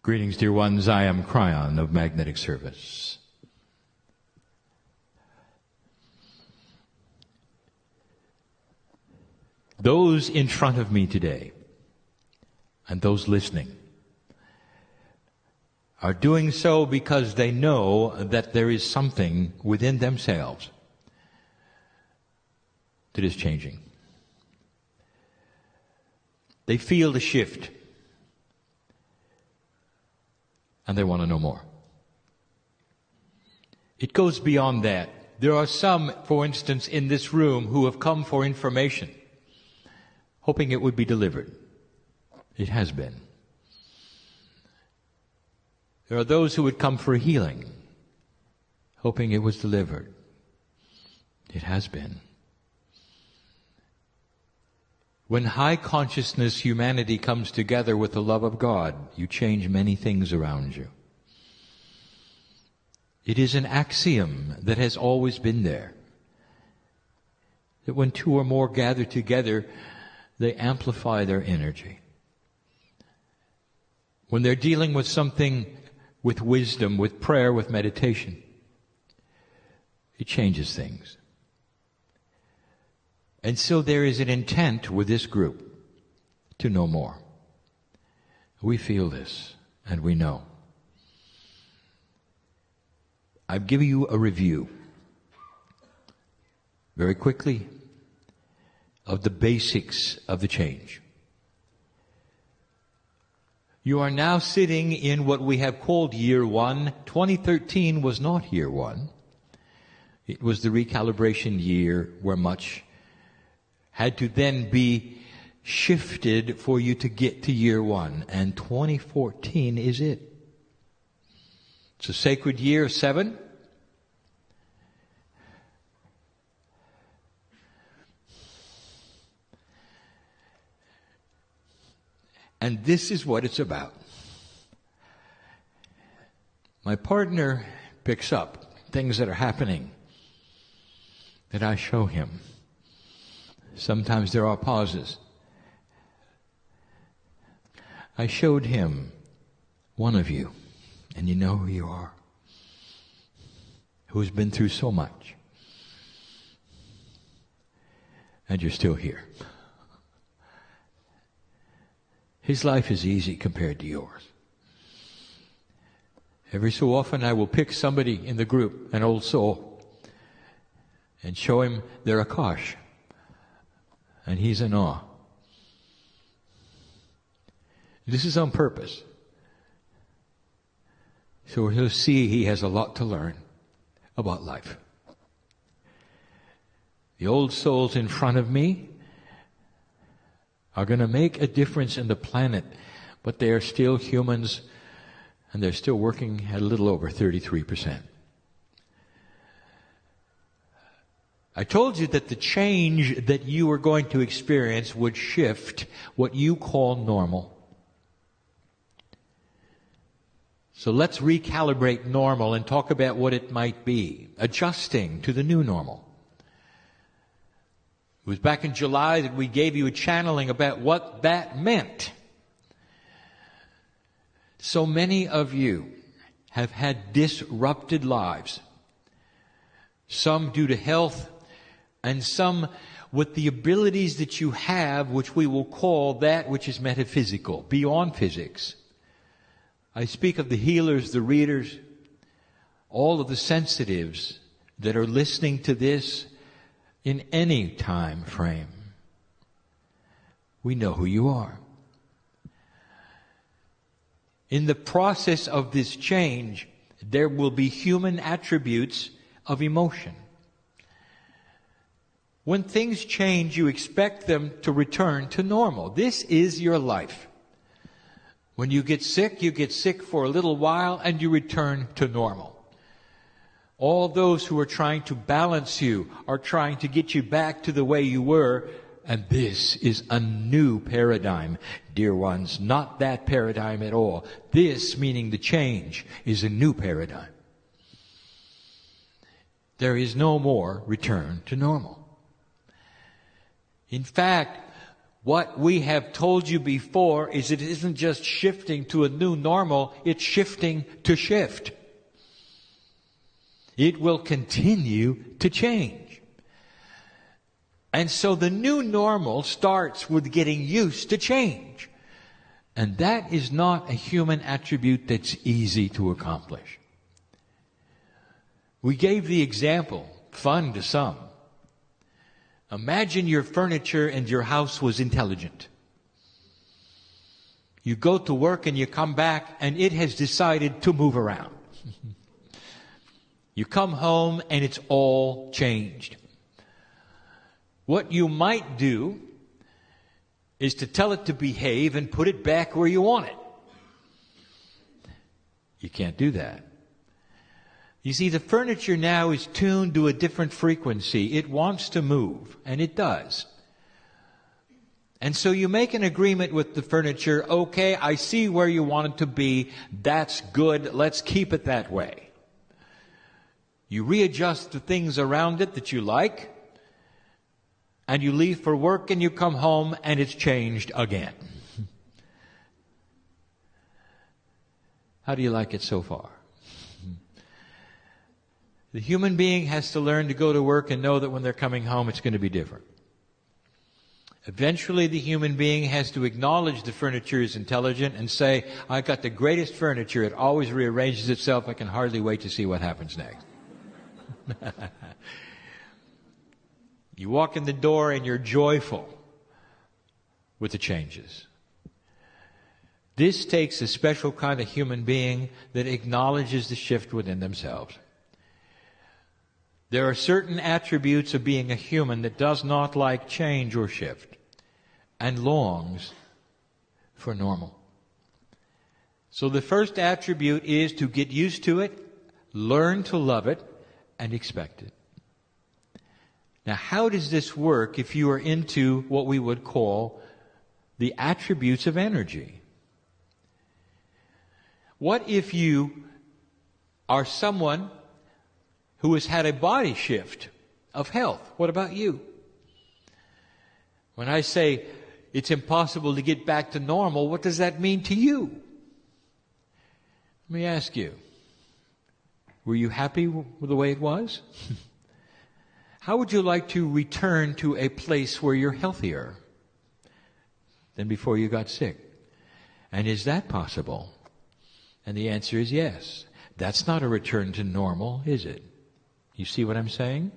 Greetings, dear ones. I am Kryon of Magnetic Service. Those in front of me today and those listening are doing so because they know that there is something within themselves that is changing. They feel the shift and they want to know more. It goes beyond that. There are some, for instance, in this room who have come for information, hoping it would be delivered. It has been. There are those who would come for healing, hoping it was delivered. It has been. When high consciousness humanity comes together with the love of God, you change many things around you. It is an axiom that has always been there, that when two or more gather together, they amplify their energy. When they're dealing with something with wisdom, with prayer, with meditation, it changes things. And so there is an intent with this group to know more. We feel this, and we know. I've given you a review, very quickly, of the basics of the change. You are now sitting in what we have called year one. 2013 was not year one. It was the recalibration year where much had to then be shifted for you to get to year one. And 2014 is it. It's a sacred year, 7. And this is what it's about. My partner picks up things that are happening that I show him. Sometimes there are pauses. I showed him one of you, and you know who you are, who's been through so much, and you're still here. His life is easy compared to yours. Every so often I will pick somebody in the group, an old soul, and show him their Akash. And he's in awe. This is on purpose. So he'll see he has a lot to learn about life. The old souls in front of me are going to make a difference in the planet, but they are still humans, and they're still working at a little over 33%. I told you that the change that you are going to experience would shift what you call normal. So let's recalibrate normal and talk about what it might be, adjusting to the new normal. It was back in July that we gave you a channeling about what that meant. So many of you have had disrupted lives, some due to health, and some with the abilities that you have, which we will call that which is metaphysical, beyond physics. I speak of the healers, the readers, all of the sensitives that are listening to this in any time frame. We know who you are. In the process of this change, there will be human attributes of emotion. When things change, you expect them to return to normal. This is your life. When you get sick for a little while, and you return to normal. All those who are trying to balance you are trying to get you back to the way you were, and this is a new paradigm, dear ones, not that paradigm at all. This, meaning the change, is a new paradigm. There is no more return to normal. In fact, What we have told you before is it isn't just shifting to a new normal, it's shifting to shift. It will continue to change. And so the new normal starts with getting used to change. And that is not a human attribute that's easy to accomplish. We gave the example, fun to some. Imagine your furniture and your house was intelligent. You go to work and you come back and it has decided to move around. You come home and it's all changed. What you might do is to tell it to behave and put it back where you want it. You can't do that. You see, the furniture now is tuned to a different frequency. It wants to move, and it does. And so you make an agreement with the furniture. Okay, I see where you want it to be. That's good. Let's keep it that way. You readjust the things around it that you like, and you leave for work and you come home and it's changed again. How do you like it so far? The human being has to learn to go to work and know that when they're coming home it's going to be different. Eventually the human being has to acknowledge the furniture is intelligent and say, I got the greatest furniture, it always rearranges itself, I can hardly wait to see what happens next. You walk in the door and you're joyful with the changes. This takes a special kind of human being that acknowledges the shift within themselves. There are certain attributes of being a human that does not like change or shift and longs for normal. So the first attribute is to get used to it, learn to love it, and expect it. Now, how does this work if you are into what we would call the attributes of energy? What if you are someone who has had a body shift of health? What about you? When I say it's impossible to get back to normal, what does that mean to you? Let me ask you, were you happy with the way it was? How would you like to return to a place where you're healthier than before you got sick? And is that possible? And the answer is yes. That's not a return to normal, is it? You see what I'm saying?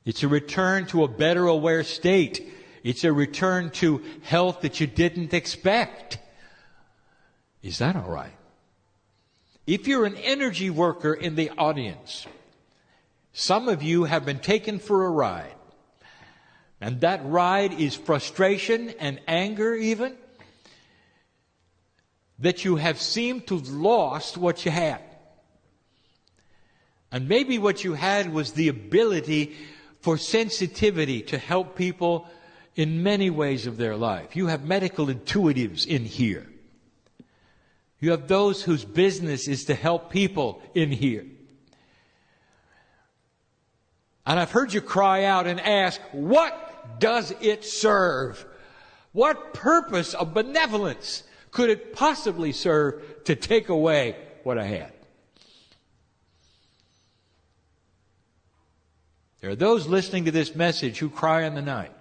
It's a return to a better aware state. It's a return to health that you didn't expect. Is that all right? If you're an energy worker in the audience, some of you have been taken for a ride. And that ride is frustration and anger even. That you have seemed to have lost what you had. And maybe what you had was the ability for sensitivity to help people in many ways of their life. You have medical intuitives in here. You have those whose business is to help people in here. And I've heard you cry out and ask, what does it serve? What purpose of benevolence could it possibly serve to take away what I had? There are those listening to this message who cry in the night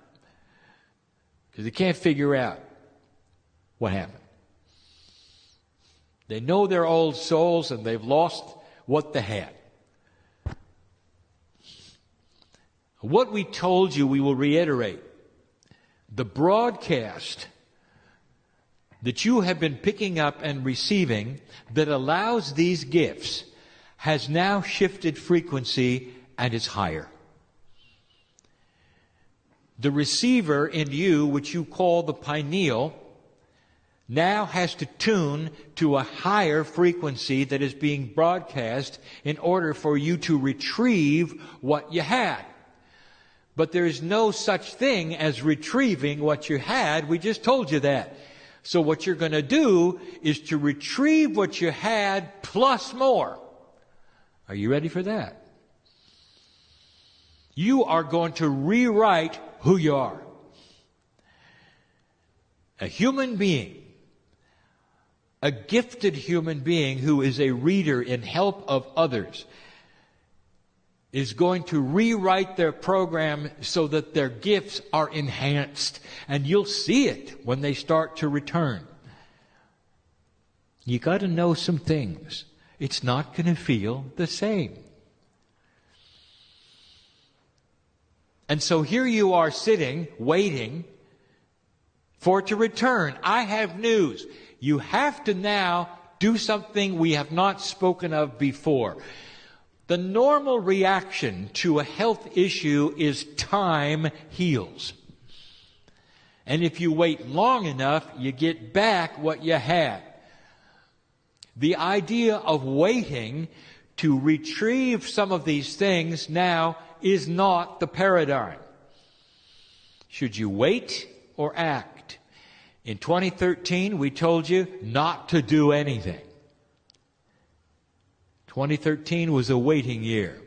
because they can't figure out what happened. They know they're old souls and they've lost what they had. What we told you, we will reiterate. The broadcast that you have been picking up and receiving that allows these gifts has now shifted frequency and is higher. The receiver in you, which you call the pineal, now has to tune to a higher frequency that is being broadcast in order for you to retrieve what you had. But there is no such thing as retrieving what you had. We just told you that. So what you're going to do is to retrieve what you had plus more. Are you ready for that? You are going to rewrite who you are. A human being, a gifted human being who is a reader in help of others, is going to rewrite their program so that their gifts are enhanced. And you'll see it when they start to return. You got to know some things. It's not going to feel the same. And so here you are sitting, waiting for it to return. I have news. You have to now do something we have not spoken of before. The normal reaction to a health issue is time heals. And if you wait long enough, you get back what you had. The idea of waiting to retrieve some of these things now is not the paradigm. Should you wait or act? In 2013, we told you not to do anything. 2013 was a waiting year.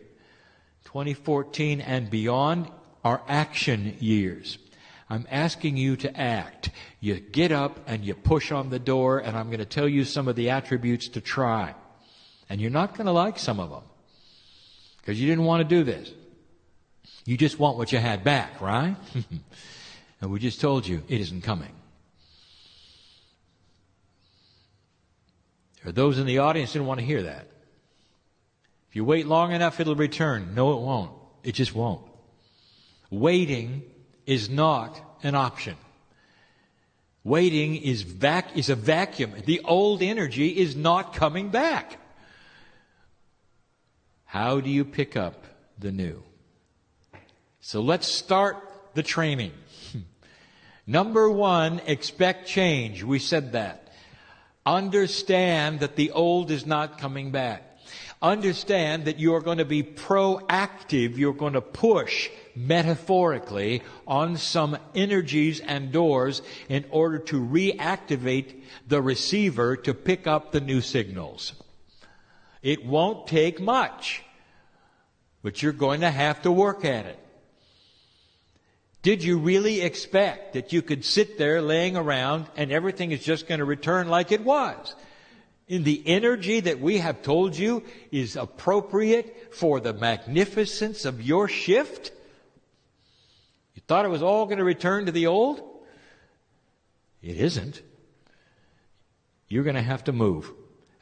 2014 and beyond are action years. I'm asking you to act. You get up and you push on the door, and I'm going to tell you some of the attributes to try. And you're not going to like some of them, because you didn't want to do this. You just want what you had back, right? And we just told you it isn't coming. There are those in the audience who didn't want to hear that. If you wait long enough, it'll return. No, it won't. It just won't. Waiting is not an option. Waiting is a vacuum. The old energy is not coming back. How do you pick up the new? So let's start the training. Number one, expect change. We said that. Understand that the old is not coming back. Understand that you are going to be proactive. You're going to push metaphorically on some energies and doors in order to reactivate the receiver to pick up the new signals. It won't take much, but you're going to have to work at it. Did you really expect that you could sit there laying around and everything is just going to return like it was? In the energy that we have told you is appropriate for the magnificence of your shift? You thought it was all going to return to the old? It isn't. You're going to have to move.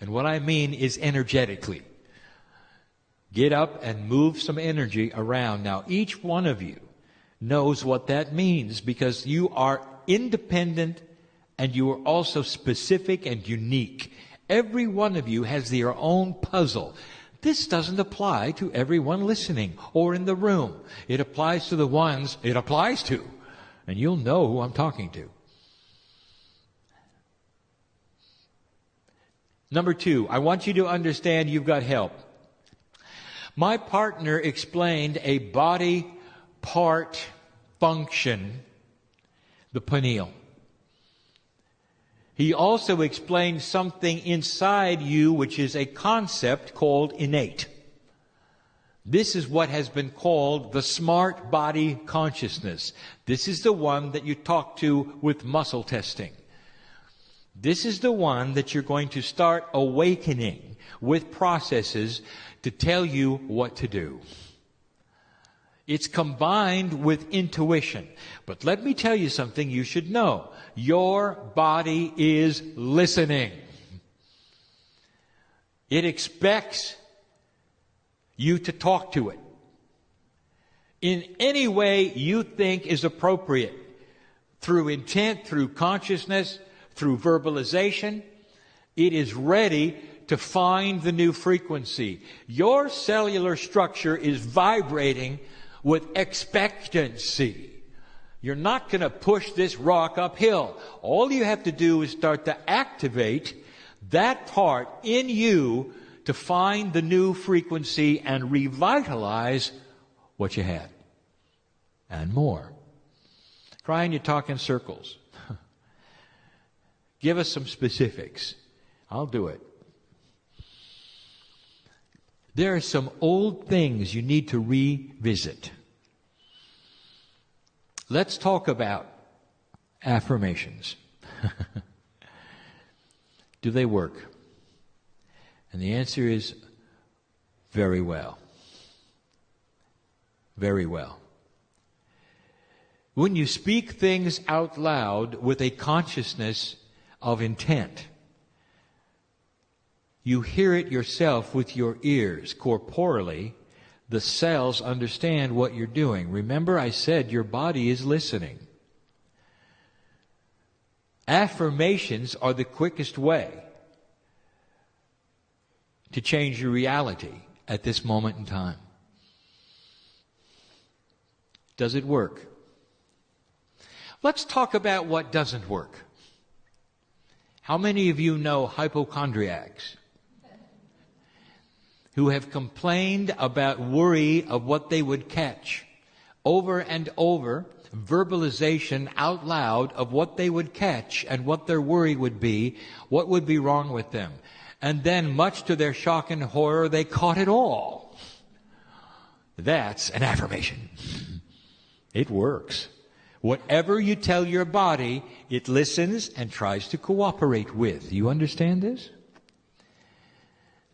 And what I mean is energetically. Get up and move some energy around. Now, each one of you knows what that means, because you are independent and you are also specific and unique. Every one of you has their own puzzle. This doesn't apply to everyone listening or in the room. It applies to the ones it applies to. And you'll know who I'm talking to. Number two, I want you to understand you've got help. My partner explained a body part function, the pineal. He also explained something inside you which is a concept called innate. This is what has been called the smart body consciousness. This is the one that you talk to with muscle testing. This is the one that you're going to start awakening with processes to tell you what to do. It's combined with intuition. But let me tell you something you should know. Your body is listening. It expects you to talk to it in any way you think is appropriate, through intent, through consciousness, through verbalization. It is ready to find the new frequency. Your cellular structure is vibrating with expectancy. You're not going to push this rock uphill. All you have to do is start to activate that part in you to find the new frequency and revitalize what you had. And more. Kryon, you talk in circles. Give us some specifics. I'll do it. There are some old things you need to revisit. Let's talk about affirmations. Do they work? And the answer is very well. Very well. When you speak things out loud with a consciousness of intent, you hear it yourself with your ears. Corporally, the cells understand what you're doing. Remember, I said your body is listening. Affirmations are the quickest way to change your reality at this moment in time. Does it work? Let's talk about what doesn't work. How many of you know hypochondriacs who have complained about worry of what they would catch? Over and over, verbalization out loud of what they would catch and what their worry would be, what would be wrong with them. And then, much to their shock and horror, they caught it all. That's an affirmation. It works. Whatever you tell your body, it listens and tries to cooperate with. You understand this?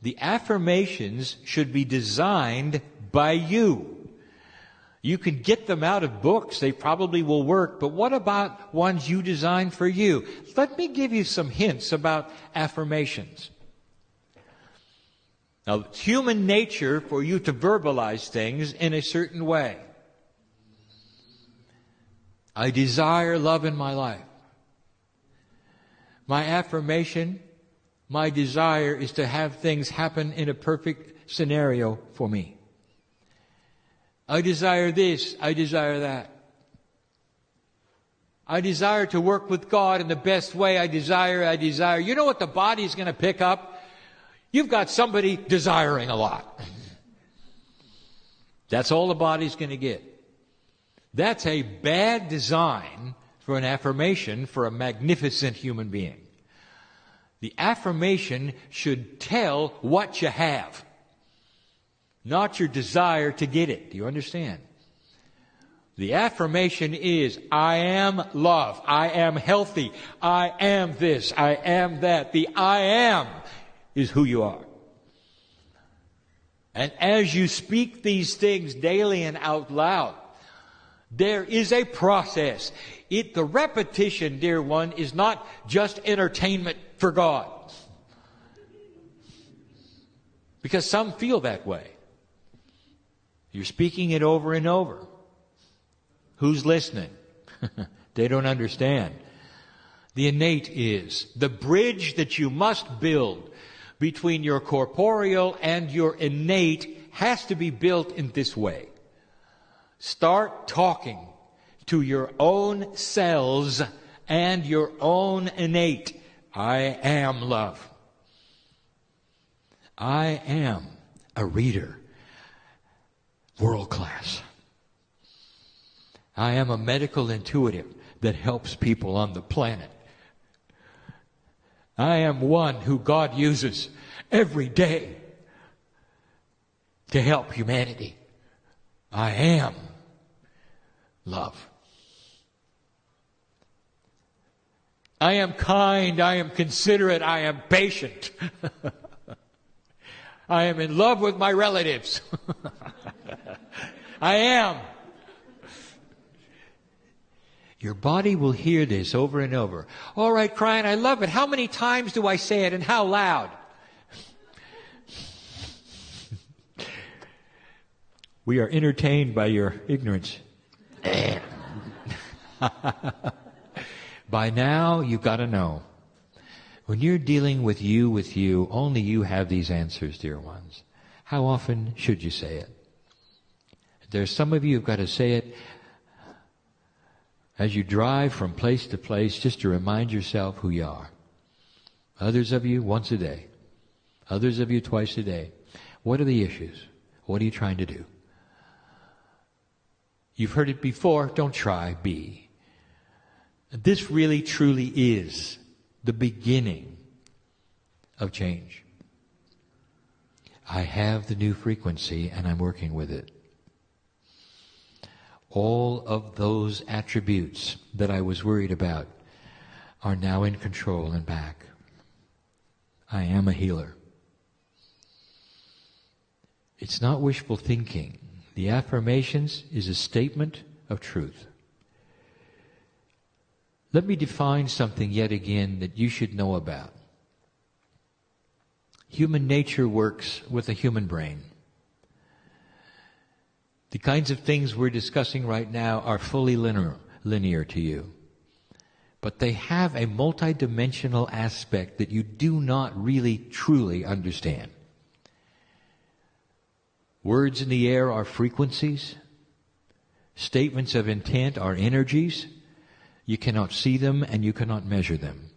The affirmations should be designed by you. You can get them out of books. They probably will work. But what about ones you design for you? Let me give you some hints about affirmations. Now, it's human nature for you to verbalize things in a certain way. I desire love in my life. My affirmation, my desire is to have things happen in a perfect scenario for me. I desire this, I desire that. I desire to work with God in the best way. I desire. You know what the body's going to pick up? You've got somebody desiring a lot. That's all the body's going to get. That's a bad design for an affirmation for a magnificent human being. The affirmation should tell what you have, not your desire to get it. Do you understand? The affirmation is, I am love, I am healthy, I am this, I am that. The I am is who you are. And as you speak these things daily and out loud, there is a process. The repetition, dear one, is not just entertainment for God. Because some feel that way. You're speaking it over and over. Who's listening? They don't understand. The innate is the bridge that you must build between your corporeal and your innate has to be built in this way. Start talking to your own cells and your own innate. I am love. I am a reader. World class. I am a medical intuitive that helps people on the planet. I am one who God uses every day to help humanity. I am love. I am kind, I am considerate, I am patient. I am in love with my relatives. I am. Your body will hear this over and over. All right, Kryon, I love it. How many times do I say it and how loud? We are entertained by your ignorance. By now, you've got to know. When you're dealing with you, only you have these answers, dear ones. How often should you say it? There's some of you who've got to say it as you drive from place to place, just to remind yourself who you are. Others of you, once a day. Others of you, twice a day. What are the issues? What are you trying to do? You've heard it before. Don't try. Be. This really, truly is the beginning of change. I have the new frequency and I'm working with it. All of those attributes that I was worried about, are now in control and back. I am a healer. It's not wishful thinking. The affirmations is a statement of truth. Let me define something yet again that you should know about. Human nature works with a human brain. The kinds of things we're discussing right now are fully linear to you. But they have a multidimensional aspect that you do not really truly understand. Words in the air are frequencies. Statements of intent are energies. You cannot see them and you cannot measure them.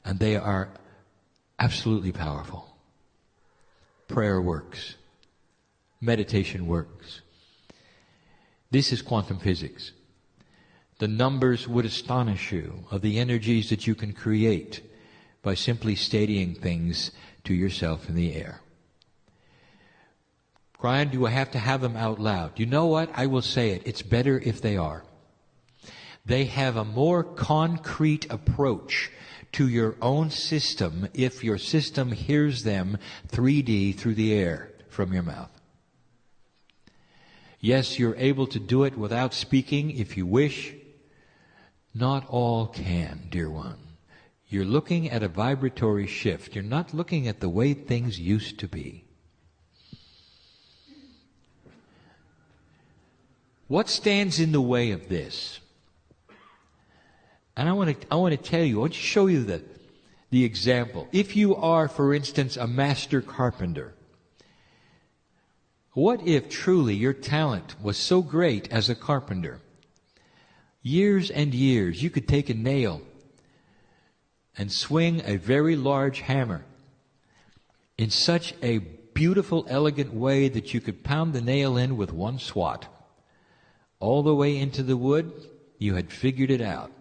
And they are absolutely powerful. Prayer works. Meditation works. This is quantum physics. The numbers would astonish you of the energies that you can create by simply stating things to yourself in the air. Kryon, do I have to have them out loud? You know what? I will say it. It's better if they are. They have a more concrete approach to your own system if your system hears them 3D through the air from your mouth. Yes, you're able to do it without speaking if you wish. Not all can, dear one. You're looking at a vibratory shift. You're not looking at the way things used to be. What stands in the way of this? And I want to tell you, I want to show you the example. If you are, for instance, a master carpenter, what if truly your talent was so great as a carpenter? Years and years, you could take a nail and swing a very large hammer in such a beautiful, elegant way that you could pound the nail in with one swat. All the way into the wood, you had figured it out.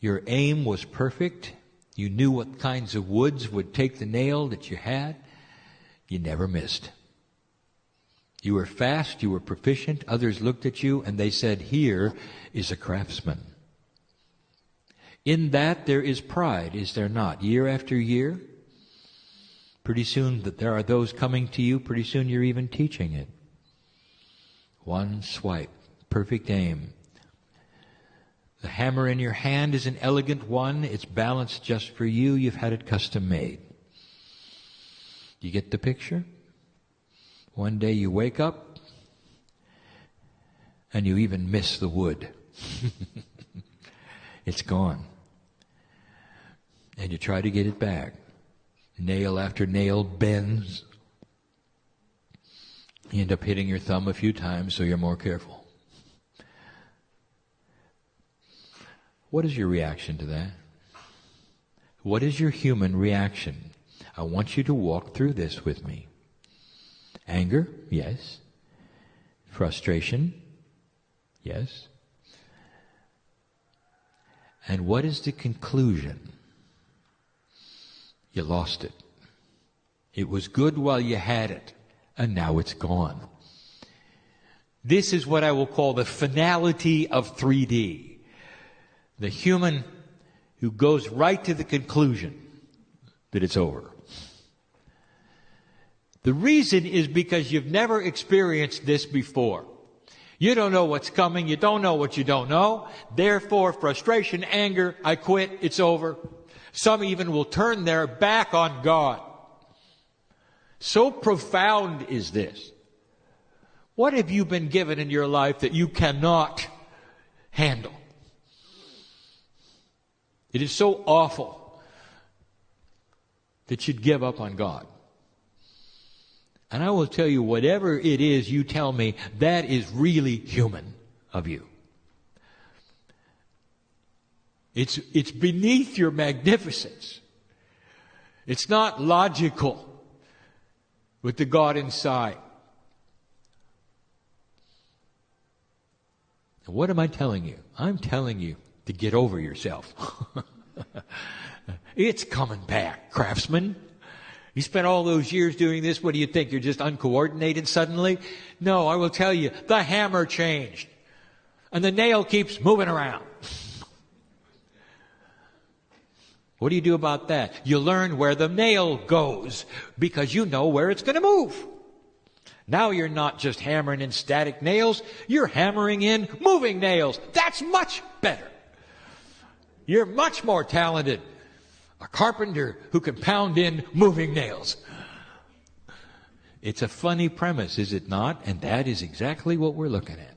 Your aim was perfect. You knew what kinds of woods would take the nail that you had. You never missed. You were fast, you were proficient. Others looked at you and they said, here is a craftsman. In that there is pride, is there not? Year after year, pretty soon that there are those coming to you, pretty soon you're even teaching it. One swipe, perfect aim. The hammer in your hand is an elegant one. It's balanced just for you. You've had it custom made. You get the picture? One day you wake up and you even miss the wood. It's gone. And you try to get it back. Nail after nail bends. You end up hitting your thumb a few times, so you're more careful. What is your reaction to that? What is your human reaction? I want you to walk through this with me. Anger? Yes. Frustration? Yes. And what is the conclusion? You lost it. It was good while you had it, and now it's gone. This is what I will call the finality of 3D. The human who goes right to the conclusion that it's over. The reason is because you've never experienced this before. You don't know what's coming. You don't know what you don't know. Therefore, frustration, anger, I quit, it's over. Some even will turn their back on God. So profound is this. What have you been given in your life that you cannot handle? It is so awful that you'd give up on God. And I will tell you, whatever it is you tell me, that is really human of you. It's beneath your magnificence. It's not logical with the God inside. And what am I telling you? I'm telling you to get over yourself. It's coming back, craftsman. You spent all those years doing this. What do you think? You're just uncoordinated suddenly? No, I will tell you, the hammer changed. And the nail keeps moving around. What do you do about that? You learn where the nail goes because you know where it's going to move. Now you're not just hammering in static nails, you're hammering in moving nails. That's much better. You're much more talented. A carpenter who can pound in moving nails. It's a funny premise, is it not? And that is exactly what we're looking at.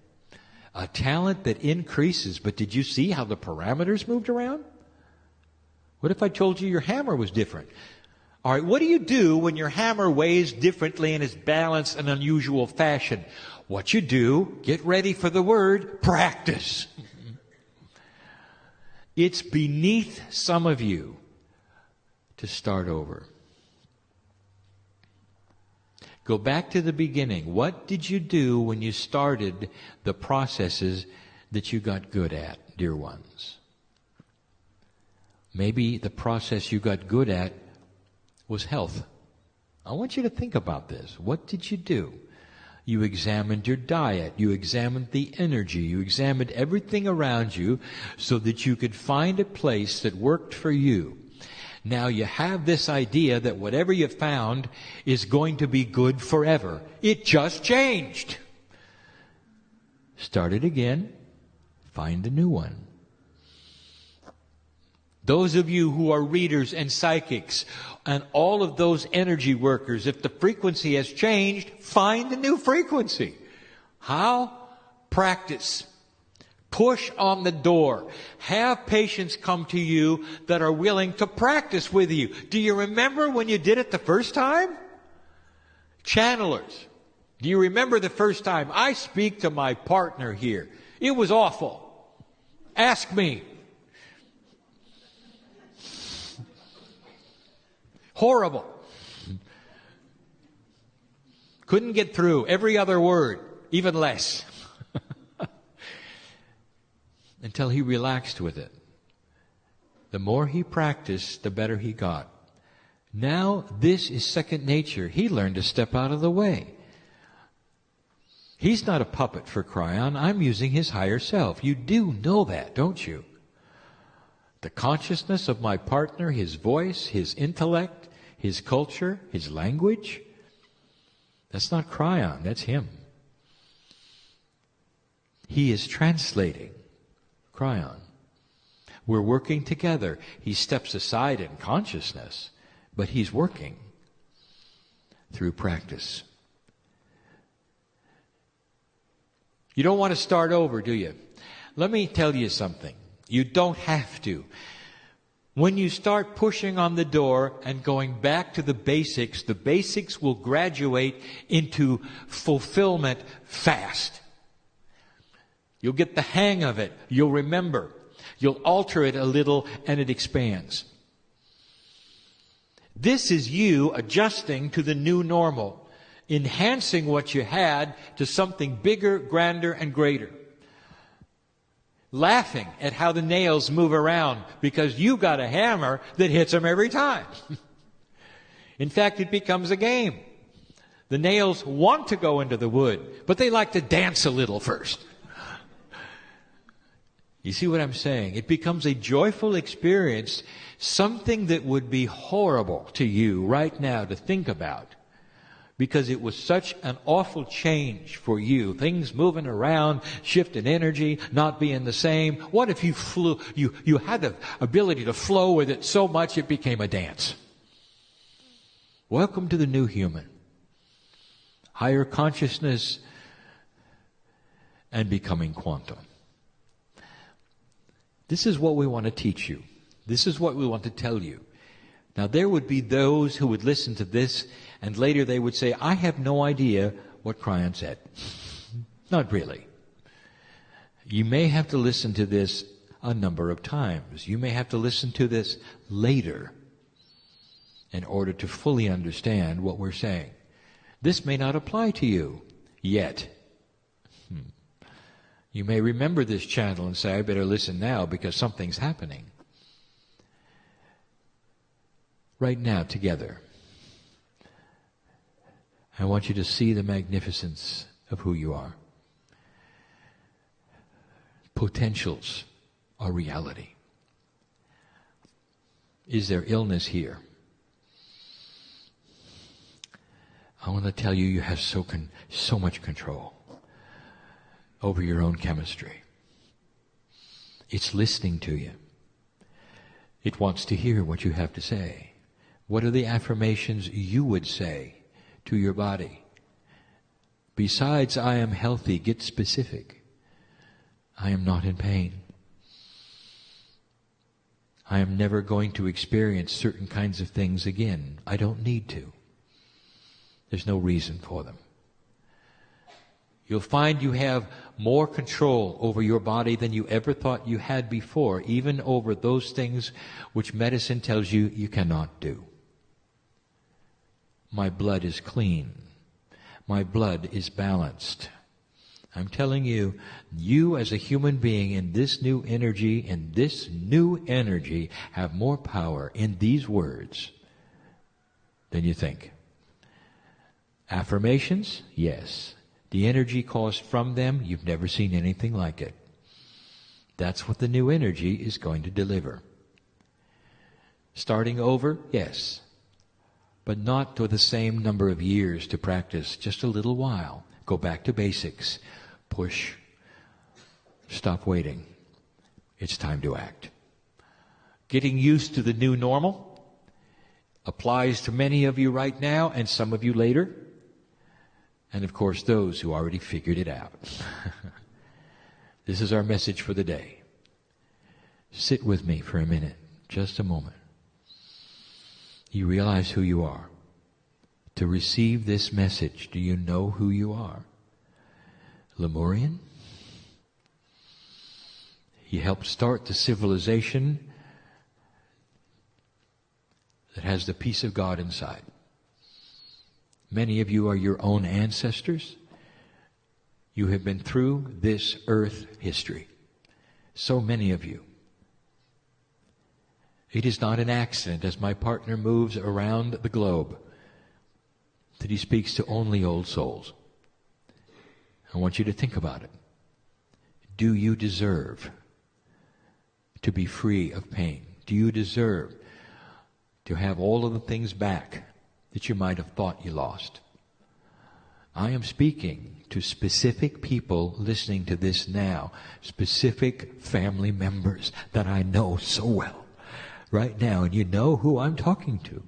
A talent that increases, but did you see how the parameters moved around? What if I told you your hammer was different? All right, what do you do when your hammer weighs differently and is balanced in an unusual fashion? What you do, get ready for the word, practice. It's beneath some of you to start over. Go back to the beginning. What did you do when you started the processes that you got good at, dear ones? Maybe the process you got good at was health. I want you to think about this. What did you do? You examined your diet. You examined the energy. You examined everything around you so that you could find a place that worked for you. Now you have this idea that whatever you found is going to be good forever. It just changed. Start it again. Find a new one. Those of you who are readers and psychics and all of those energy workers, if the frequency has changed, find a new frequency. How? Practice. Push on the door. Have patients come to you that are willing to practice with you. Do you remember when you did it the first time? Channelers. Do you remember the first time? I speak to my partner here. It was awful. Ask me. Horrible. Couldn't get through every other word, even less. Until he relaxed with it. The more he practiced, the better he got. Now this is second nature. He learned to step out of the way. He's not a puppet for Kryon. I'm using his higher self. You do know that, don't you? The consciousness of my partner, his voice, his intellect, his culture, his language. That's not Kryon, that's him. He is translating Kryon. We're working together. He steps aside in consciousness, but he's working through practice. You don't want to start over, do you? Let me tell you something. You don't have to. When you start pushing on the door and going back to the basics will graduate into fulfillment fast. You'll get the hang of it. You'll remember. You'll alter it a little and it expands. This is you adjusting to the new normal, enhancing what you had to something bigger, grander, and greater. Laughing at how the nails move around because you got a hammer that hits them every time. In fact, it becomes a game. The nails want to go into the wood, but they like to dance a little first. You see what I'm saying? It becomes a joyful experience, something that would be horrible to you right now to think about. Because it was such an awful change for you. Things moving around, shifting energy, not being the same. What if you flew, you had the ability to flow with it so much it became a dance? Welcome to the new human. Higher consciousness and becoming quantum. This is what we want to teach you. This is what we want to tell you. Now there would be those who would listen to this and later they would say, I have no idea what Kryon said. Not really. You may have to listen to this a number of times. You may have to listen to this later in order to fully understand what we're saying. This may not apply to you yet. You may remember this channel and say, I better listen now because something's happening. Right now, together, I want you to see the magnificence of who you are. Potentials are reality. Is there illness here? I want to tell you, you have so much control over your own chemistry. It's listening to you. It wants to hear what you have to say. What are the affirmations you would say to your body? Besides, I am healthy, get specific. I am not in pain. I am never going to experience certain kinds of things again. I don't need to. There's no reason for them. You'll find you have more control over your body than you ever thought you had before, even over those things which medicine tells you you cannot do. My blood is clean. My blood is balanced. I'm telling you, you as a human being in this new energy, have more power in these words than you think. Affirmations? Yes. The energy caused from them, you've never seen anything like it. That's what the new energy is going to deliver. Starting over? Yes. But not to the same number of years to practice, just a little while. Go back to basics. Push. Stop waiting. It's time to act. Getting used to the new normal applies to many of you right now and some of you later. And of course those who already figured it out. This is our message for the day. Sit with me for a minute, just a moment. You realize who you are. To receive this message, do you know who you are? Lemurian? He helped start the civilization that has the peace of God inside. Many of you are your own ancestors. You have been through this earth history. So many of you. It is not an accident as my partner moves around the globe that he speaks to only old souls. I want you to think about it. Do you deserve to be free of pain? Do you deserve to have all of the things back that you might have thought you lost? I am speaking to specific people listening to this now, specific family members that I know so well right now, and you know who I'm talking to.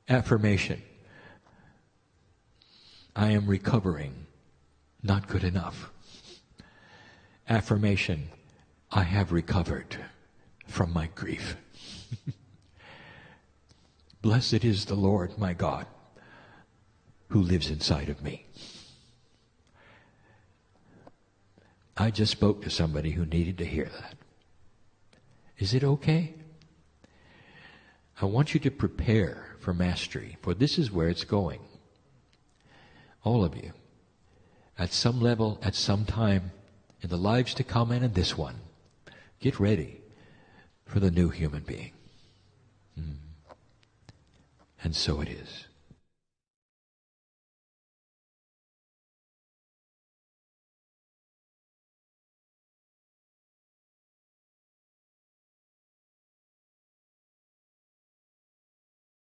Affirmation. I am recovering, not good enough. Affirmation. I have recovered from my grief. Blessed is the Lord my God who lives inside of me. I just spoke to somebody who needed to hear that. Is it okay? I want you to prepare for mastery, for this is where it's going. All of you, at some level, at some time, in the lives to come and in this one, get ready for the new human being. And so it is.